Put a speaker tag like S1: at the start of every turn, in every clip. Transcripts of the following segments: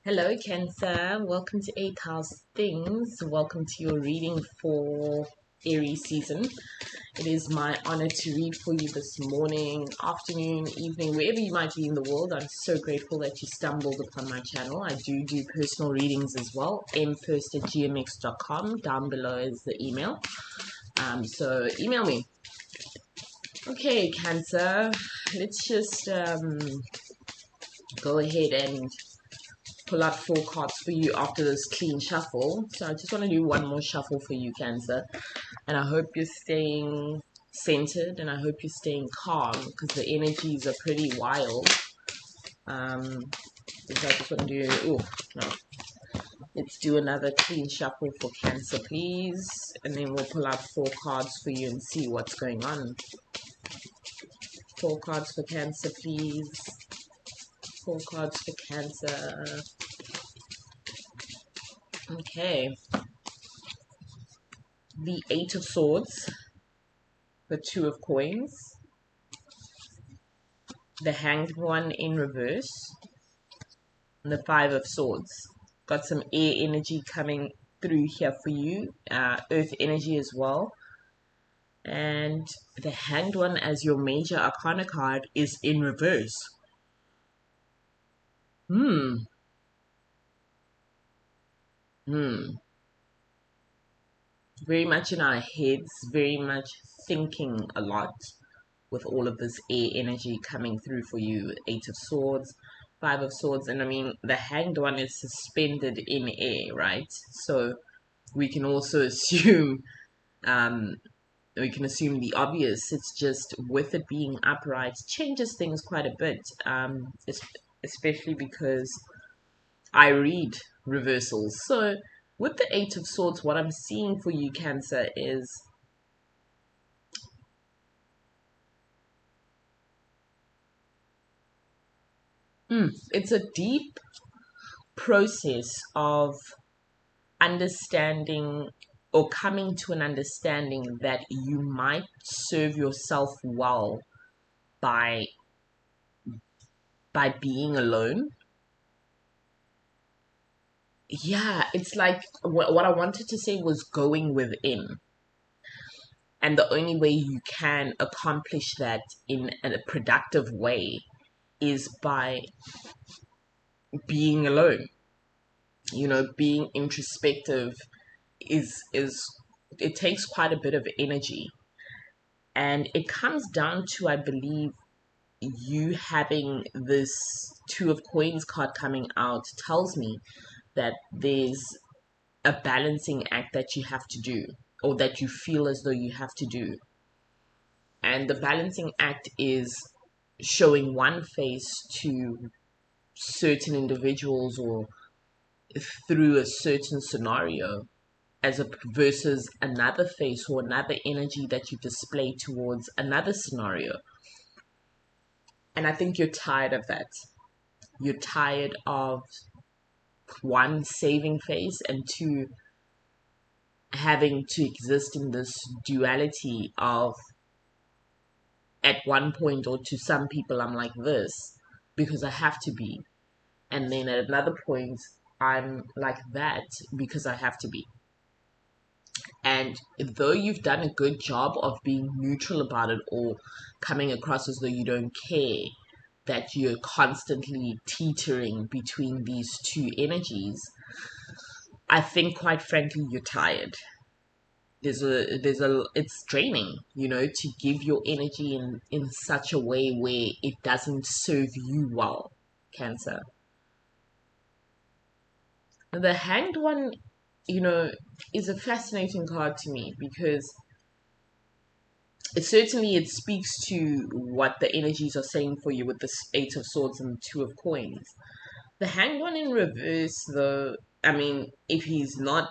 S1: Hello, Cancer. Welcome to 8 House Things. Welcome to your reading for Aries season. It is my honor to read for you this morning, afternoon, evening, wherever you might be in the world. I'm so grateful that you stumbled upon my channel. I do personal readings as well. mfirst@gmx.com. Down below is the email. So email me. Okay, Cancer. Let's just go ahead and pull out 4 cards for you after this clean shuffle. So I just want to do one more shuffle for you, Cancer. And I hope you're staying centered and I hope you're staying calm because the energies are pretty wild. So I just want to do, no. Let's do another clean shuffle for Cancer, please. And then we'll pull out 4 cards for you and see what's going on. 4 cards for Cancer, please. 4 cards for Cancer. Okay. The 8 of Swords, the 2 of Coins, the Hanged One in reverse, and the 5 of Swords. Got some air energy coming through here for you, earth energy as well. And the Hanged One as your major arcana card is in reverse. Very much in our heads, very much thinking a lot with all of this air energy coming through for you. 8 of Swords, 5 of Swords, and I mean the Hanged One is suspended in air, right? So we can also assume the obvious. It's just with it being upright changes things quite a bit, especially because I read reversals. So with the 8 of Swords, what I'm seeing for you, Cancer, is it's a deep process of understanding or coming to an understanding that you might serve yourself well by being alone. Yeah, it's like what I wanted to say was going within. And the only way you can accomplish that in a productive way is by being alone. Being introspective is it takes quite a bit of energy. And it comes down to, I believe, you having this 2 of Coins card coming out tells me that there's a balancing act that you have to do, or that you feel as though you have to do. And the balancing act is showing one face to certain individuals or through a certain scenario versus another face or another energy that you display towards another scenario. And I think you're tired of that. You're tired of, 1, saving face, and 2, having to exist in this duality of, at one point, or to some people, I'm like this because I have to be. And then at another point, I'm like that because I have to be. And though you've done a good job of being neutral about it, or coming across as though you don't care, that you're constantly teetering between these 2 energies, I think quite frankly you're tired. It's draining, to give your energy in such a way where it doesn't serve you well, Cancer. The Hanged One, is a fascinating card to me because it speaks to what the energies are saying for you with the 8 of Swords and the 2 of Coins. The Hanged One in reverse, though, I mean, if he's not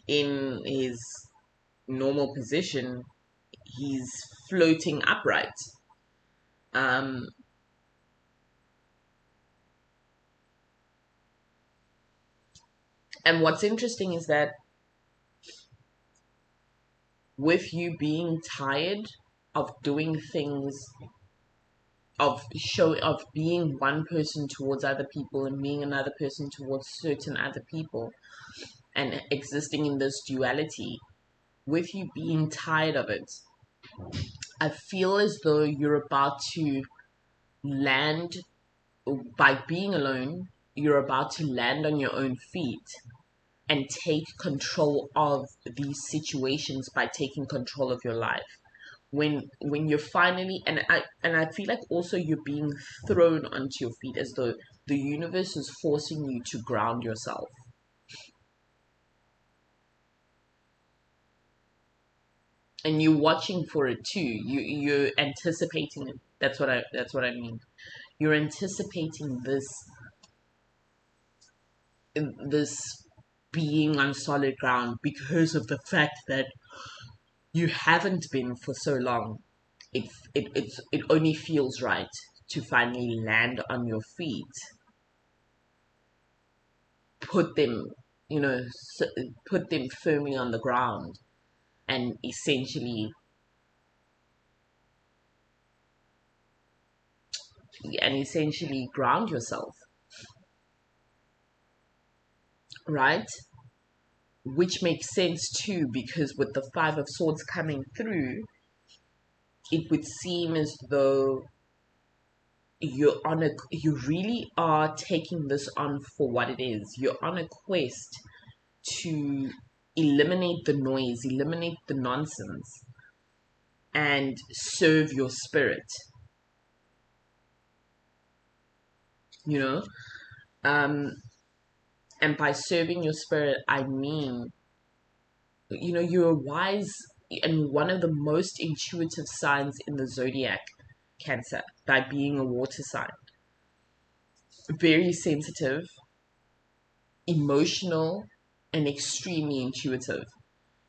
S1: in his normal position, he's floating upright. And what's interesting is that with you being tired of doing things of being one person towards other people and being another person towards certain other people, and existing in this duality, with you being tired of it, I feel as though you're about to land. By being alone, you're about to land on your own feet and take control of these situations by taking control of your life. When you're finally, and I feel like also you're being thrown onto your feet, as though the universe is forcing you to ground yourself, and you're watching for it too. You're anticipating it. That's what I mean. You're anticipating this being on solid ground because of the fact that you haven't been for so long. It only feels right to finally land on your feet, put them, you know, put them firmly on the ground, and essentially ground yourself, right? Which makes sense too, because with the Five of Swords coming through, it would seem as though you really are taking this on for what it is. You're on a quest to eliminate the noise, eliminate the nonsense, and serve your spirit, you know? Um, and by serving your spirit, I mean, you're wise and one of the most intuitive signs in the zodiac, Cancer, by being a water sign. Very sensitive, emotional, and extremely intuitive.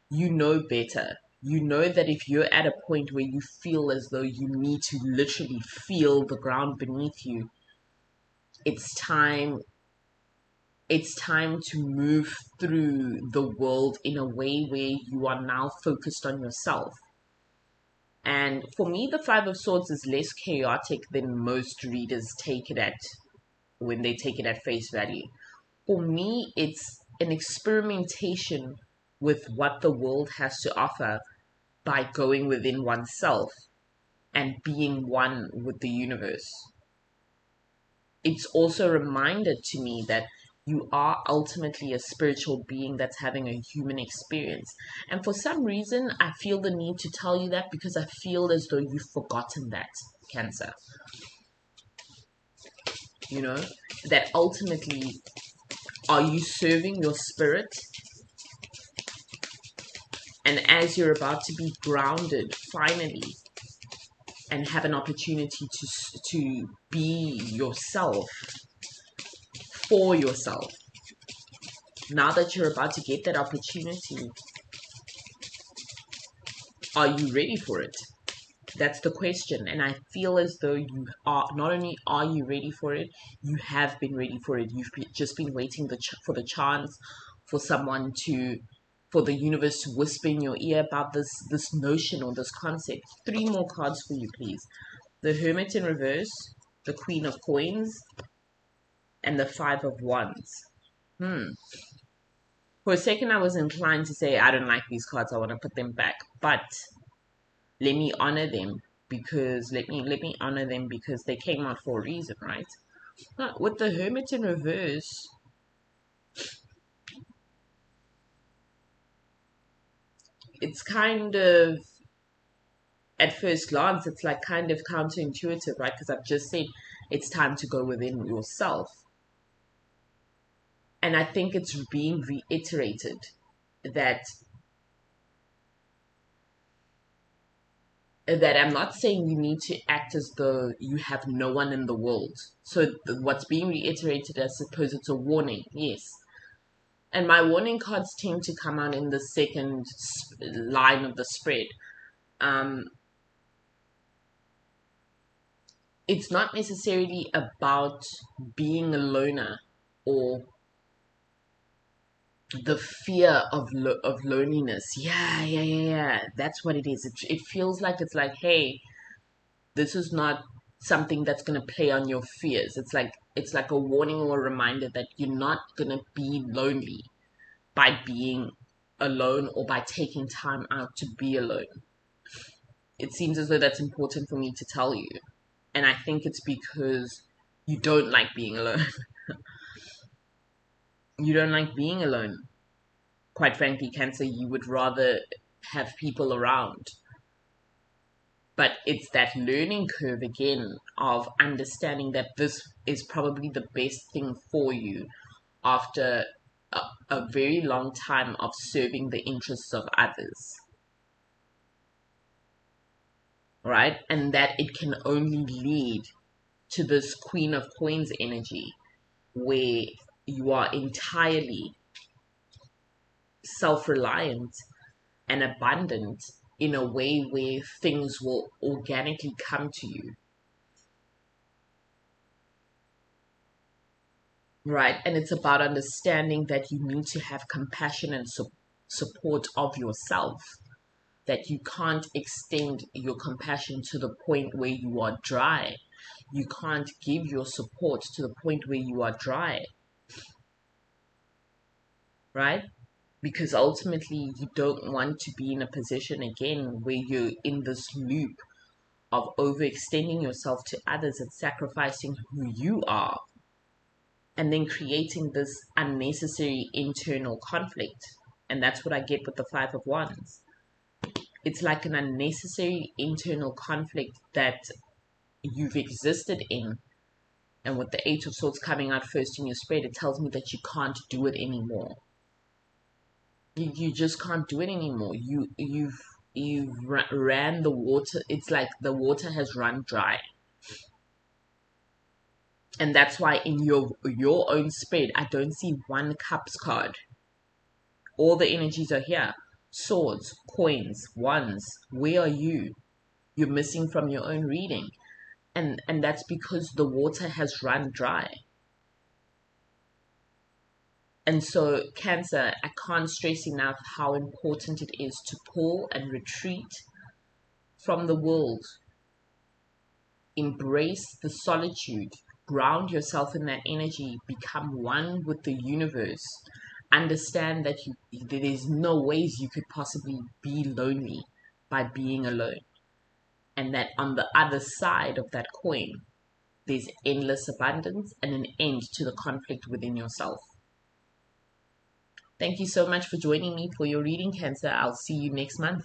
S1: You know better. You know that if you're at a point where you feel as though you need to literally feel the ground beneath you, it's time to move through the world in a way where you are now focused on yourself. And for me, the Five of Swords is less chaotic than most readers take it at when they take it at face value. For me, it's an experimentation with what the world has to offer by going within oneself and being one with the universe. It's also a reminder to me that you are ultimately a spiritual being that's having a human experience. And for some reason, I feel the need to tell you that because I feel as though you've forgotten that, Cancer. You know, that ultimately, are you serving your spirit? And as you're about to be grounded, finally, and have an opportunity to be yourself, for yourself, now that you're about to get that opportunity, are you ready for it? That's the question. And I feel as though you are. Not only are you ready for it, you have been ready for it. Just been waiting for the chance for someone for the universe to whisper in your ear about this notion or this concept. Three more cards for you, please. The Hermit in reverse, the Queen of Coins, and the Five of Wands. For a second, I was inclined to say, I don't like these cards, I want to put them back. But let me honor them, because let me honor them because they came out for a reason, right? With the Hermit in reverse, it's kind of, at first glance, it's like kind of counterintuitive, right? Because I've just said it's time to go within yourself. And I think it's being reiterated that I'm not saying you need to act as though you have no one in the world. So what's being reiterated, I suppose it's a warning, yes. And my warning cards tend to come out in the second line of the spread. It's not necessarily about being a loner or the fear of loneliness. Yeah. That's what it is. It feels like, it's like, hey, this is not something that's going to play on your fears. It's like a warning or a reminder that you're not going to be lonely by being alone or by taking time out to be alone. It seems as though that's important for me to tell you. And I think it's because you don't like being alone. You don't like being alone. Quite frankly, Cancer, you would rather have people around. But it's that learning curve again of understanding that this is probably the best thing for you after a very long time of serving the interests of others. Right? And that it can only lead to this Queen of Coins energy where you are entirely self-reliant and abundant in a way where things will organically come to you. Right? And it's about understanding that you need to have compassion and support of yourself, that you can't extend your compassion to the point where you are dry. You can't give your support to the point where you are dry. Right? Because ultimately you don't want to be in a position again where you're in this loop of overextending yourself to others and sacrificing who you are, and then creating this unnecessary internal conflict. And that's what I get with the Five of Wands. It's like an unnecessary internal conflict that you've existed in. And with the Eight of Swords coming out first in your spread, it tells me that you can't do it anymore. You just can't do it anymore. You've ran the water. It's like the water has run dry. And that's why in your own spread, I don't see one cups card. All the energies are here. Swords, coins, wands. Where are you? You're missing from your own reading. And that's because the water has run dry. And so, Cancer, I can't stress enough how important it is to pull and retreat from the world. Embrace the solitude. Ground yourself in that energy. Become one with the universe. Understand that there is no ways you could possibly be lonely by being alone. And that on the other side of that coin, there's endless abundance and an end to the conflict within yourself. Thank you so much for joining me for your reading, Cancer. I'll see you next month.